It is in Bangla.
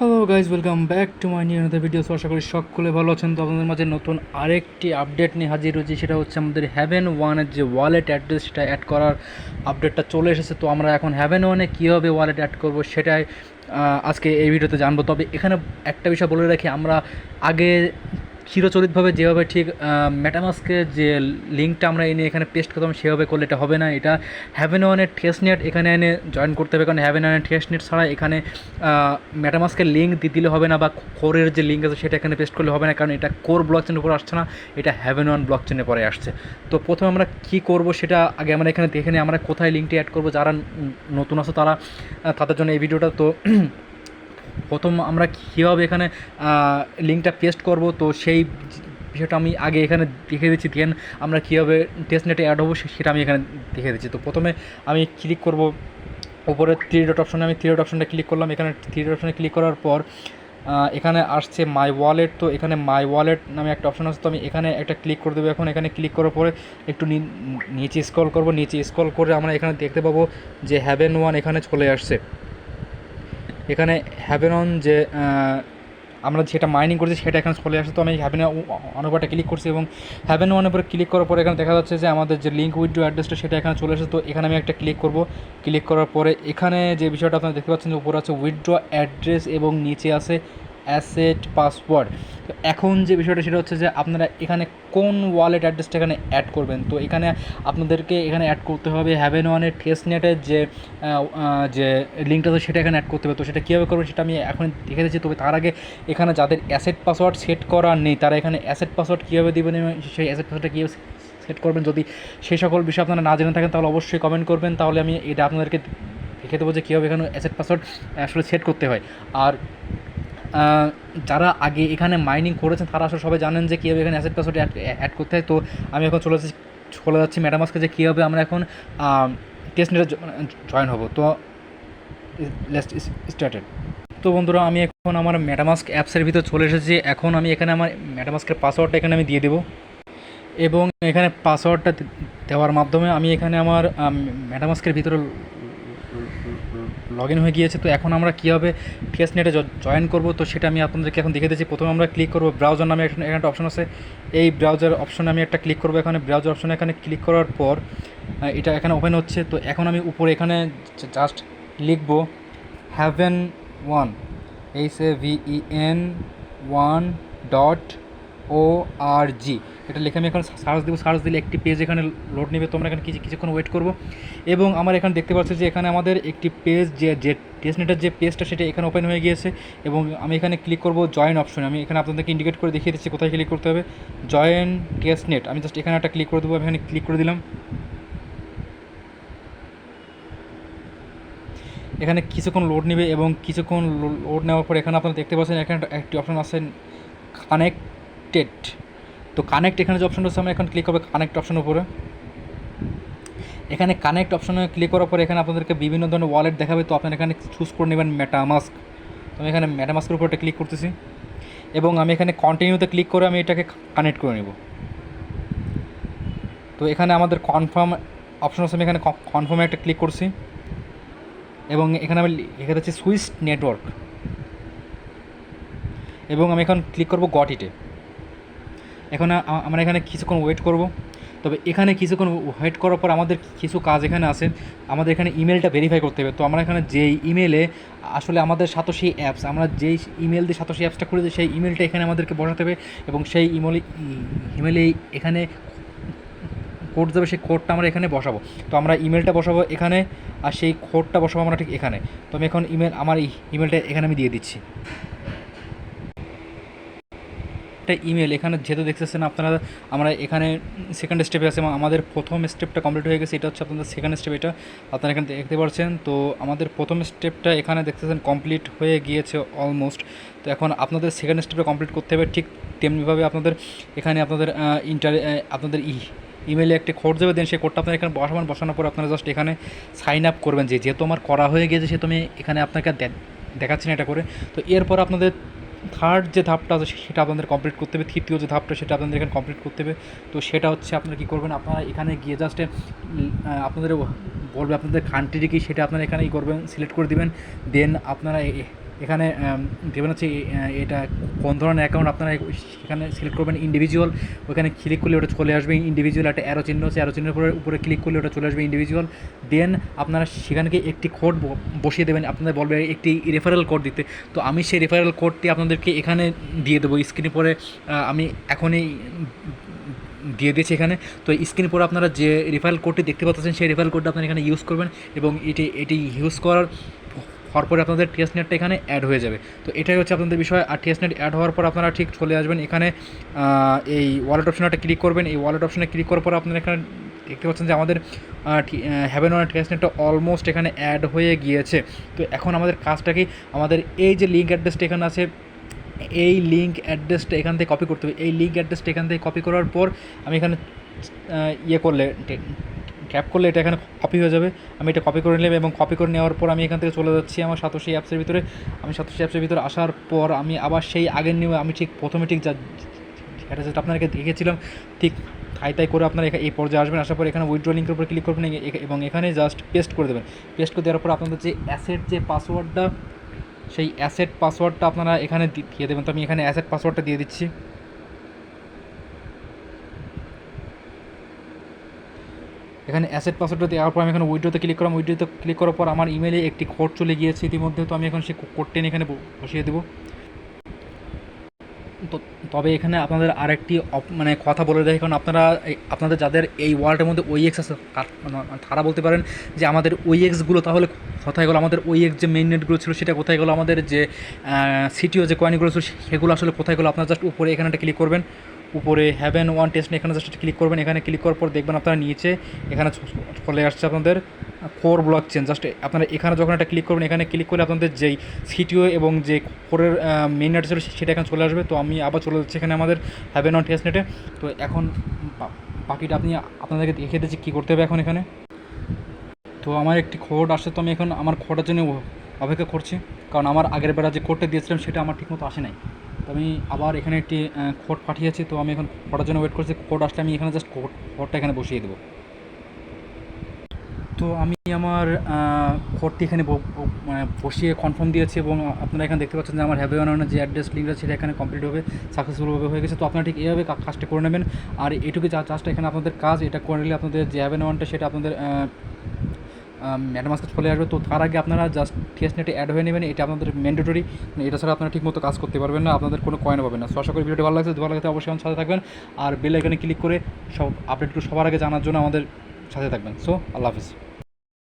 Hello guys, welcome back to my new another video. আশা করি সকলে ভালো আছেন। তো আপনাদের মাঝে নতুন আরেকটি আপডেট নিয়ে হাজির হয়েছি। সেটা হচ্ছে আমাদের হ্যাভেন ওয়ানের যে ওয়ালেট অ্যাড্রেস, সেটা অ্যাড করার আপডেটটা চলে এসেছে। তো আমরা এখন হ্যাভেন ওয়ানে কীভাবে ওয়ালেট অ্যাড করবো সেটাই আজকে এই ভিডিওতে জানবো। তবে এখানে একটা বিষয় বলে রাখি, আমরা আগে চিরচরিতভাবে যেভাবে ঠিক মেটামাস্কের যে লিঙ্কটা আমরা এনে এখানে পেস্ট করতাম সেভাবে করলে এটা হবে না। এটা হ্যাভেন ওয়ানের টেস্টনেট এখানে এনে জয়েন করতে হবে, কারণ হ্যাভেন ওয়ানের টেস্টনেট ছাড়া এখানে মেটামাস্কের লিঙ্ক দিলে হবে না, বা কোরের যে লিঙ্ক আছে সেটা এখানে পেস্ট করলে হবে না, কারণ এটা কোর ব্লকচেনের উপর আসছে না, এটা হ্যাভেন ওয়ান ব্লকচেনের পরে আসছে। তো প্রথমে আমরা কী করবো সেটা আগে আমরা এখানে দেখে নিই, আমরা কোথায় লিঙ্কটি অ্যাড করবো। যারা নতুন আছে তাদের জন্য এই ভিডিওটা। তো প্রথম আমরা কীভাবে এখানে লিঙ্কটা পেস্ট করব, তো সেই বিষয়টা আমি আগে এখানে দেখে দিচ্ছি। দেন আমরা কীভাবে টেস্টনেটে অ্যাড হবো সেটা আমি এখানে দেখে দিচ্ছি। তো প্রথমে আমি ক্লিক করব উপরে থ্রি ডট অপশনে, আমি থ্রি ডট অপশনটা ক্লিক করলাম। এখানে থ্রি ডট অপশনে ক্লিক করার পর এখানে আসছে মাই ওয়ালেট। তো এখানে মাই ওয়ালেট নামে একটা অপশন আছে, তো আমি এখানে একটা ক্লিক করে দেবো। এখন এখানে ক্লিক করার পরে একটু নিচে স্ক্রল করব। নিচে স্ক্রল করে আমরা এখানে দেখতে পাবো যে হ্যাভেন ওয়ান এখানে চলে আসছে। এখানে হ্যাভেন অন যে আমরা যেটা মাইনিং করছি সেটা এখানে চলে আসে। তো আমি হ্যাভেন ওয়ানের উপরটা ক্লিক করছি, এবং হ্যাভেন ওয়ানের উপরে ক্লিক করার পরে এখানে দেখা যাচ্ছে যে আমাদের যে লিঙ্ক উইথড্র অ্যাড্রেসটা সেটা এখানে চলে আসে। তো এখানে আমি একটা ক্লিক করব। ক্লিক করার পরে এখানে যে বিষয়টা আপনারা দেখতে পাচ্ছেন যে উপরে আছে উইথড্র অ্যাড্রেস এবং নিচে আছে অ্যাসেট পাসওয়ার্ড। তো এখন যে বিষয়টা সেটা হচ্ছে যে আপনারা এখানে কোন ওয়ালেট অ্যাড্রেসটা এখানে অ্যাড করবেন। তো এখানে আপনাদেরকে এখানে অ্যাড করতে হবে হ্যাভেন ওয়ানের টেস্টনেটের যে লিঙ্কটা আছে সেটা এখানে অ্যাড করতে হবে। তো সেটা কীভাবে করবেন সেটা আমি এখন দেখে দিচ্ছি। তবে তার আগে এখানে যাদের অ্যাসেট পাসওয়ার্ড সেট করা নেই তারা এখানে অ্যাসেট পাসওয়ার্ড কীভাবে দেবেন এবং সেই অ্যাসেট পাসওয়ার্ডটা কীভাবে সেট করবেন, যদি সেই সকল বিষয় আপনারা না জেনে থাকেন তাহলে অবশ্যই কমেন্ট করবেন, তাহলে আমি এটা আপনাদেরকে দেখে দেবো যে কীভাবে এখানে অ্যাসেট পাসওয়ার্ড আসলে সেট করতে হয়। আর যারা আগে এখানে মাইনিং করেছেন তারা আসলে সবাই জানেন যে কীভাবে এখানে অ্যাসেট পাসওয়ার্ড অ্যাড করতে হয়। তো আমি এখন চলে যাচ্ছি মেটামাস্কে, যে কীভাবে আমরা এখন টেস্টনেটে জয়েন হব। তো লেটস স্টার্টেড। তো বন্ধুরা, আমি এখন আমার মেটামাস্ক অ্যাপসের ভিতর চলে এসেছি। এখন আমি এখানে আমার মেটামাস্কের পাসওয়ার্ডটা এখানে আমি দিয়ে দেবো, এবং এখানে পাসওয়ার্ডটা দেওয়ার মাধ্যমে আমি এখানে আমার মেটামাস্কের ভিতরে লগ ইন হয়ে গিয়েছে। তো এখন আমরা কীভাবে টেস্টনেটে জয়েন করবো তো সেটা আমি আপনাদেরকে এখন দেখে দিচ্ছি। প্রথমে আমরা ক্লিক করবো ব্রাউজার নামে এখানে একটা অপশন আছে, এই ব্রাউজার অপশনে আমি একটা ক্লিক করবো। এখানে ব্রাউজার অপশনে এখানে ক্লিক করার পর এটা এখানে ওপেন হচ্ছে। তো এখন আমি উপরে এখানে জাস্ট লিখবো হ্যাভেন ওয়ান, HAVEN1.org, এটা লিখে আমি এখন সার্চ দেবো। সার্চ দিলে একটি পেজ এখানে লোড নেবে। তো আমরা এখানে কিছুক্ষণ ওয়েট করবো, এবং আমার এখানে দেখতে পাচ্ছি যে এখানে আমাদের একটি পেজ যে টেস্টনেটের যে পেজটা সেটা এখানে ওপেন হয়ে গিয়েছে। এবং আমি এখানে ক্লিক করবো জয়েন অপশনে। আমি এখানে আপনাদেরকে ইন্ডিকেট করে দেখিয়ে দিচ্ছি কোথায় ক্লিক করতে হবে। জয়েন টেস্টনেট, আমি জাস্ট এখানে একটা ক্লিক করে দেবো। আমি এখানে ক্লিক করে দিলাম। এখানে কিছুক্ষণ লোড নেবে, এবং কিছুক্ষণ লোড নেওয়ার পর এখানে আপনারা দেখতে পাচ্ছেন এখানে একটি অপশন আছে কানেক্টেড। তো কানেক্ট এখানে যে অপশনটা আছে আমরা এখন ক্লিক করবো কানেক্ট অপশনের উপরে। এখানে কানেক্ট অপশনে ক্লিক করার পর এখানে আপনাদেরকে বিভিন্ন ধরনের ওয়ালেট দেখাবে। তো আপনারা এখানে চুজ করে নেবেন মেটামাস্ক। তো আমি এখানে মেটামাস্কের উপর একটা ক্লিক করতেছি, এবং আমি এখানে কন্টিনিউতে ক্লিক করে আমি এটাকে কানেক্ট করে নেব। তো এখানে আমাদের কনফার্ম অপশন আছে, আমি এখানে কনফার্মে একটা ক্লিক করছি, এবং এখানে আমি লিখে দিচ্ছি সুইচ নেটওয়ার্ক, এবং আমি এখন ক্লিক করব গট ইটে। এখন আমরা এখানে কিছুক্ষণ ওয়েট করব। তবে এখানে কিছুক্ষণ ওয়েট করার পর আমাদের কিছু কাজ এখানে আছে। আমাদের এখানে ইমেলটা ভেরিফাই করতে হবে। তো আমরা এখানে যেই ইমেলে আসলে আমাদের সাতোশি অ্যাপস, আমরা যেই ইমেল দিয়ে সাতোশি অ্যাপসটা খুলেছি সেই ইমেলটা এখানে আমাদেরকে বসাতে হবে, এবং সেই ইমেলে এখানে কোড যাবে, সেই কোডটা আমরা এখানে বসাবো। তো আমরা ইমেলটা বসাবো এখানে, আর সেই কোডটা বসাবো আমরা ঠিক এখানে। তো আমি এখন আমার ইমেলটা এখানে আমি দিয়ে দিচ্ছি। একটা ইমেল এখানে যেহেতু দেখতেছেন আপনারা, আমরা এখানে সেকেন্ড স্টেপে আছে। আমাদের প্রথম স্টেপটা কমপ্লিট হয়ে গেছে, এটা হচ্ছে আপনাদের সেকেন্ড স্টেপ। এটা আপনারা এখানে দেখতে পাচ্ছেন। তো আমাদের প্রথম স্টেপটা এখানে দেখতেছেন কমপ্লিট হয়ে গিয়েছে অলমোস্ট। তো এখন আপনাদের সেকেন্ড স্টেপটা কমপ্লিট করতে হবে। ঠিক তেমনিভাবে আপনাদের এখানে আপনাদের ইমেলে একটি কোড যাবে, দেন সেই কোডটা আপনারা এখানে বসানোর পর আপনারা জাস্ট এখানে সাইন আপ করবেন। যেহেতু আমার করা হয়ে গিয়েছে সেহেতু আমি এখানে আপনাকে দেখাচ্ছি না এটা করে। তো এরপর আপনাদের থার্ড যে ধাপটা আছে সেটা আপনাদের কমপ্লিট করতে হবে। তৃতীয় যে ধাপটা সেটা আপনাদের এখানে কমপ্লিট করতে হবে। তো সেটা হচ্ছে আপনারা কী করবেন, আপনারা এখানে গিয়ে জাস্ট আপনাদের বলবে আপনাদের কান্ট্রি কী সেটা আপনারা এখানেই করবেন, সিলেক্ট করে দেবেন। দেন আপনারা এখানে দেবেন হচ্ছে এটা কোন ধরনের অ্যাকাউন্ট আপনারা এখানে সিলেক্ট করবেন ইন্ডিভিজুয়াল, ওখানে ক্লিক করলে ওটা চলে আসবে ইন্ডিভিজুয়াল, একটা অ্যারো চিহ্ন আছে, অ্যারো চিহ্নের উপরে ক্লিক করলে ওটা চলে আসবে ইন্ডিভিজুয়াল। দেন আপনারা সেখানে একটি কোড বসিয়ে দেবেন, আপনাদের বলবে একটি রেফারেল কোড দিতে। তো আমি সেই রেফারেল কোডটি আপনাদেরকে এখানে দিয়ে দেবো স্ক্রিনে পরে, আমি এখনই দিয়ে দিয়েছি এখানে। তো স্ক্রিনে পরে আপনারা যে রেফারেল কোডটি দেখতে পাচ্ছেন সেই রেফারেল কোডটা আপনারা এখানে ইউজ করবেন, এবং এটি ইউজ করার পরে আপনাদের টিএসনেটটা এখানে অ্যাড হয়ে যাবে। তো এটাই হচ্ছে আপনাদের বিষয়। আর টিএসনেট অ্যাড হওয়ার পর আপনারা ঠিক চলে আসবেন এখানে, এই ওয়ালেট অপশনটা ক্লিক করবেন। এই ওয়ালেট অপশনে ক্লিক করার পর আপনারা এখানে দেখতে পাচ্ছেন যে আমাদের হ্যাভেন ওয়ান টিএসনেটটা অলমোস্ট এখানে অ্যাড হয়ে গিয়েছে। তো এখন আমাদের কাজটা কি, আমাদের এই যে লিঙ্ক অ্যাড্রেসটা এখানে আছে, এই লিঙ্ক অ্যাড্রেসটা এখান থেকে কপি করতে হবে। এই লিঙ্ক অ্যাড্রেসটা এখান থেকে কপি করার পর আমি এখানে করলে ট্যাপ করলে এটা এখানে কপি হয়ে যাবে। আমি এটা কপি করে নিলাম, এবং কপি করে নেওয়ার পর আমি এখান থেকে চলে যাচ্ছি আমার সাতোশি অ্যাপসের ভিতরে। আমি সাতোশি অ্যাপসের ভিতরে আসার পর আমি আবার সেই আগের নিয়ে আমি ঠিক প্রথমে ঠিক এটা যেটা আপনাকে দেখেছিলাম ঠিক তাই করে আপনারা এই পর্যায়ে আসবেন। আসার পর এখানে উইথড্র লিঙ্কের উপর ক্লিক করবেন, এবং এখানে জাস্ট পেস্ট করে দেবেন। পেস্ট করে দেওয়ার পর আপনাদের যে অ্যাসেট যে পাসওয়ার্ডটা, সেই অ্যাসেট পাসওয়ার্ডটা আপনারা এখানে দিয়ে দেবেন। তো আমি এখানে অ্যাসেট পাসওয়ার্ডটা দিয়ে দিচ্ছি। এখানে অ্যাসেট পাসওয়ার্ডটা দেওয়ার পর আমি এখানে উইথড্রতে ক্লিক করলাম। উইথড্রতে ক্লিক করার পর আমার ইমেলে একটি কোড চলে গিয়েছে ইতিমধ্যে। তো আমি এখন সেই কোডটা এখানে বসিয়ে দেবো। তো তবে এখানে আপনাদের আরেকটি মানে কথা বলে রাখি, কারণ আপনাদের যাদের এই ওয়ার্ল্ডের মধ্যে ওইএক্স আছে তারা বলতে পারেন যে আমাদের ওইএক্সগুলো তাহলে কোথায় গেলো, আমাদের ওইএক্স যে মেইন নেটগুলো ছিল সেটা কোথায় গেলো, আমাদের যে সিটিও যে কয়েনগুলো ছিল সেগুলো আসলে কোথায় গেলো। আপনারা জাস্ট উপরে এখানে একটা ক্লিক করবেন, উপরে হ্যাভেন ওয়ান টেস্ট এখানে জাস্ট ক্লিক করবেন। এখানে ক্লিক করার পর দেখবেন আপনারা নিচে এখানে চলে আসছে আপনাদের কোর ব্লক চেন। জাস্ট আপনারা এখানে যখন একটা ক্লিক করবেন, এখানে ক্লিক করলে আপনাদের যেই সিটিও এবং যে কোরের মেইন নেট ছিল সেটা এখানে চলে আসবে। তো আমি আবার চলে যাচ্ছি এখানে আমাদের হ্যাভেন ওয়ান টেস্ট নেটে। তো এখন বাকিটা আপনাদেরকে দেখিয়ে দিচ্ছি কী করতে হবে এখন এখানে। তো আমার একটি কোড আসছে, তো আমি এখন আমার কোডের জন্য অপেক্ষা করছি, কারণ আমার আগের বেলা যে কোডটা দিয়েছিলাম সেটা আমার ঠিকমতো আসে নাই। তো আমি আবার এখানে একটি কোড পাঠিয়েছি। তো আমি এখন কোডের জন্য ওয়েট করছি। কোড আসলে আমি এখানে জাস্ট কোডটা এখানে বসিয়ে দেবো। তো আমি আমার কোডটি এখানে বসিয়ে কনফার্ম দিয়েছি, এবং আপনারা এখানে দেখতে পাচ্ছেন যে আমার হ্যাভেন ওয়ানের যে অ্যাড্রেস লিঙ্ক আছে সেটা এখানে কমপ্লিট হবে, সাকসেসফুলভাবে হয়ে গেছে। তো আপনারা ঠিক এইভাবে কাজটা করে নেবেন। আর এইটুকু জাস্টটা এখানে আপনাদের কাজ, এটা করে নিলে আপনাদের যে হ্যাভেন ওয়ানটা সেটা আপনাদের ম্যাডামাসকে চলে আসবে। তো তার আগে আপনারা জাস্ট টিএসনেটে অ্যাড হয়ে নেবেন, এটা আপনাদের ম্যান্ডেটরি। এটা ছাড়া আপনারা ঠিকমতো কাজ করতে পারবেন না, আপনাদের কোনো কয়েন পাবেন না। সো আশা করি ভিডিওটি ভালো লাগছে, ভালো লাগতে অবশ্যই আমার সাথে থাকবেন, আর বেল আইকনে ক্লিক করে সব আপডেটগুলো সবার আগে জানার জন্য আমাদের সাথে থাকবেন। সো আল্লাহ হাফিজ।